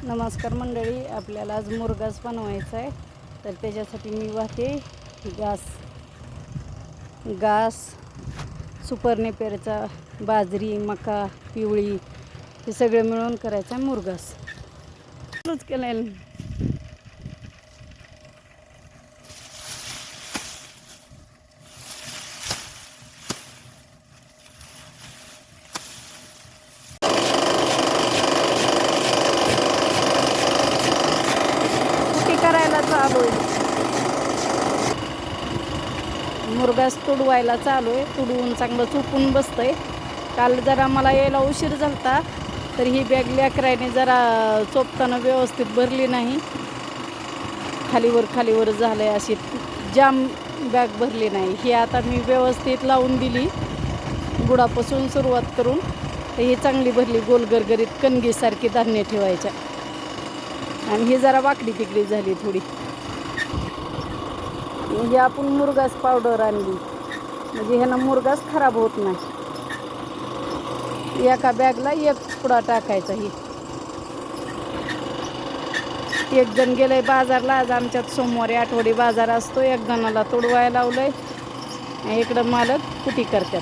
नमस्कार मंडळी, आपल्याला आज मुरघास बनवायचा आहे. तर त्याच्यासाठी मी वाहते घास सुपर नेपेरचा, बाजरी, मका, पिवळी हे सगळं मिळून करायचं आहे मुरघास. चालूच केलं. करायला चालू आहे, मुरघास तुडवायला चालू आहे. तुडवून चांगलं चुपून बसतंय. काल जरा मला यायला उशीर झालता, तर ही बॅग लेकराने जरा चोपताना व्यवस्थित भरली नाही. खालीवर झालंय, अशी जाम बॅग भरली नाही. ही आता मी व्यवस्थित लावून दिली, बुडापासून सुरुवात करून. तर ही चांगली भरली, गोल गरगरीत कणगीसारखी धान्य ठेवायच्या. आणि ही जरा वाकडी तिकडी झाली थोडी. ही आपण मुरघास पावडर आणली, म्हणजे ह्यानं मुरघास खराब होत नाही. एका बॅगला एक पुडा टाकायचा. ही एक जण गेलंय बाजारला. आज आमच्यात सोमवारी आठवडी बाजार असतो. एक जणाला तुडवायला लावलंय, इकडं मालक कुटी करतात.